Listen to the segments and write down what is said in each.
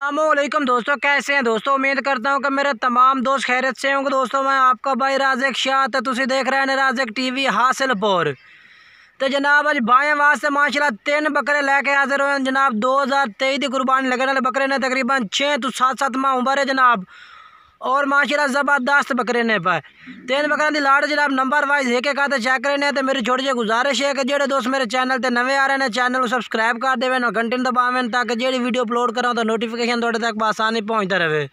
अस्सलामुअलैकुम दोस्तों, कैसे हैं दोस्तों। उम्मीद करता हूं कि मेरे तमाम दोस्त खैरियत से होंगे। दोस्तों मैं आपका भाई राज़िक शाह तो तुसी देख रहे हैं राज़िक टीवी हासिलपुर। तो जनाब अज भाई वास्ते माशाल्लाह 3 बकरे लैके हाजिर हुए हैं जनाब। 2023 की कुर्बानी लगने वाले बकरे ने तकरीबन 6 तो 7 माह उम्र है जनाब। और माशाल्लाह ज़बरदस्त बकरे ने पाए 3 बकरों की लाड़ जनाब नंबर वाइज एक एक आते चेक करे ने। तो मेरी छोटी जी गुजारिश है कि जेडे दोस्त मेरे चैनल ते नवे आ रहे हैं चैनल को सब्सक्राइब कर देवे और घंटे दबावें ताकि जेडी वीडियो अपलोड करा तो नोटिफिकेशन थोड़े तक आसानी पहुँचता रहे।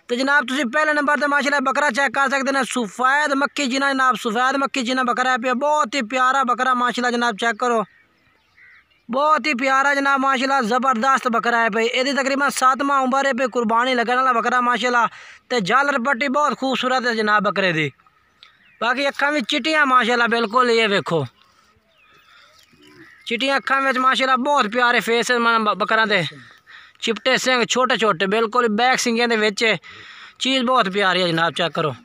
तो जनाब तुम पहले नंबर पर माशाल्लाह बकरा चेक कर सकते हैं सफ़ेद मक्खी जीना जनाब। सफ़ेद मक्खी जीना बकरा है पे बहुत ही प्यारा बकरा माशाल्लाह जनाब। चेक करो बहुत ही प्यारा जनाब माशाल्लाह ज़बरदस्त बकरा है भाई। ये तकरीबन 7 माह उम्र है पे कुर्बानी लगने वाला बकरा माशाल्लाह। तो झालर पट्टी बहुत खूबसूरत है जनाब बकरे दी। बाकी अखा भी चिट्टियाँ माशाल्लाह बिल्कुल ये वेखो चिट्टियाँ अखा में माशाल्लाह बहुत प्यारे फेस बकरा दे चिपटे सिंह छोटे छोटे बिल्कुल बैक सिंह के चीज़ बहुत प्यारी है जनाब। चेक करो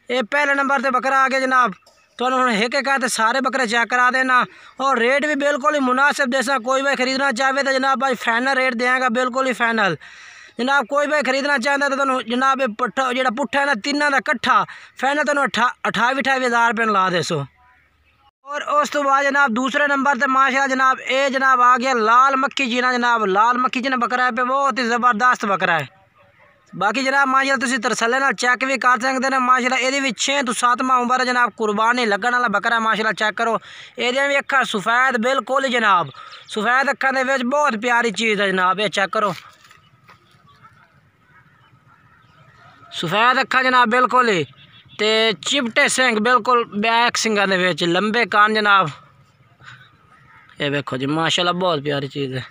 ये पहले नंबर पर बकरा आ गया जनाब। तो एक एक आते सारे बकरे चेक करा देना और रेट भी बिल्कुल ही मुनासिब जैसा। कोई भाई ख़रीदना चाहे तो जनाब भाई फाइनल रेट देगा बिल्कुल ही फाइनल जनाब। कोई भाई ख़रीदना चाहता तो जनाब ये पट्ठा जो पुट्ठा है ना तिना का कट्ठा फाइनल तो 28,000 रुपये ला दे सो। और उस तो बाद जनाब दूसरे नंबर पर माशाल्लाह जनाब ये जनाब आ गया लाल मक्खी जीना जनाब। लाल मक्खी जीना बकरा है पे बहुत ही ज़बरदस्त बकरा है। बाकी जनाब माशाल्लाह तुम तरसले नाल चेक भी कर सकते हैं माशाल्लाह। ये भी 6 तो 7 माह उम्र है जनाब। कुर्बानी लगने वाला बकरा माशाल्लाह। चेक करो ये भी अखा सफ़ेद बिल्कुल ही जनाब। सफ़ेद अखा के बहुत प्यारी चीज़ है जनाब। ये चेक करो सफ़ेद अखा जनाब बिल्कुल ही ते चिपटे सिंह बिल्कुल बैक सिंगा के लंबे कान जनाब। ये देखो जी माशाल्लाह बहुत प्यारी चीज़ है।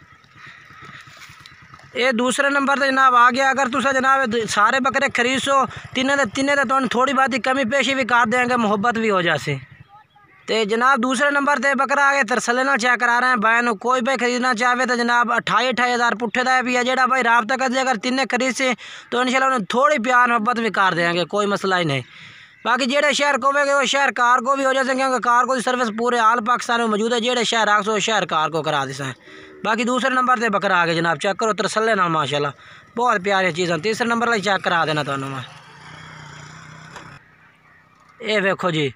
ये दूसरे नंबर पर जनाब आ गया। अगर तुसा जनाब सारे बकरे खरीद सो तिने तो थोड़ी बात ही कमी पेशी भी कर देंगे मोहब्बत भी हो जासी। तो जनाब दूसरे नंबर पर बकरा आ गया तरसले नाल चेक करा रहे हैं भाई। कोई भाई खरीदना चाहे तो जनाब 28,000 पुट्ठे का भी है जेड़ा भाई राबता कर दे। अगर तिने खरीद से तो इंशाल्लाह उन्हें थोड़ी प्यार मोहब्बत भी कर देंगे कोई मसला ही नहीं। बाकी जेड़े शहर कोवेंगे वो शहर कारगो भी हो जाए क्योंकि कारगो की सर्विस पूरे आल पाकिस्तान में मौजूद है। जेड़े शहर आख सो शहर कारगो करा दी हैं। बाकी दूसरे नंबर पर बकरा आ गया जनाब। चेक करो तरसले नाल माशाल्लाह बहुत प्यारी चीज़। तीसरे नंबर पर चेक करा देना तो मैं ये देखो जी।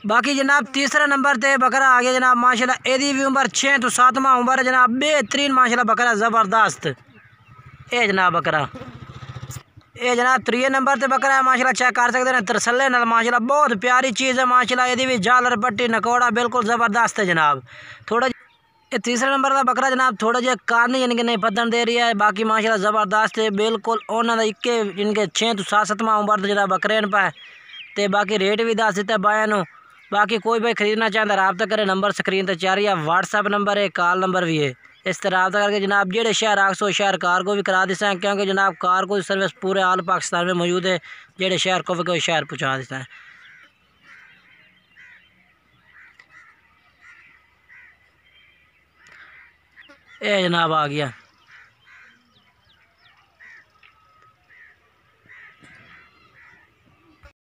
बाकी जनाब तीसरे नंबर पर बकरा आ गया जनाब माशाल्लाह। यदी भी उम्र 6 तो 7 माह उम्र है जनाब। बेहतरीन माशाल्लाह बकरा ज़बरदस्त ये जनाब बकरा। ये जनाब 3 नंबर पर बकरा है माशाल्लाह। चेक कर सकते हैं तरसले नाल माशाल्लाह बहुत प्यारी चीज़ है माशाल्लाह। यदी भी झालर पट्टी नकोड़ा बिल्कुल ज़बरदस्त है जनाब। थोड़ा ये तीसरे नंबर का बकरा जनाब थोड़ा जहा कान यानी कि नहीं पतन दे रही है। बाकी माशाल्लाह ज़बरदस्त है बिल्कुल। उन्होंने इक्के इनके 6 तो 7 माह उम्र जनाब बकरे पाए। तो बाकी रेट भी दस दिता बाया। बाकी कोई भाई खरीदना चाहता रबता करे नंबर स्क्रीन पर चार या व्हाट्सअप नंबर है कॉल नंबर भी है। इस तरह रबता करके जनाब जेड़े शहर आख सो शहर कारगो भी करा देते हैं क्योंकि जनाब कारगो की सर्विस पूरे आल पाकिस्तान में मौजूद है। जेड़े शहर को भी शहर पहुँचा देता है। ये जनाब आ गया।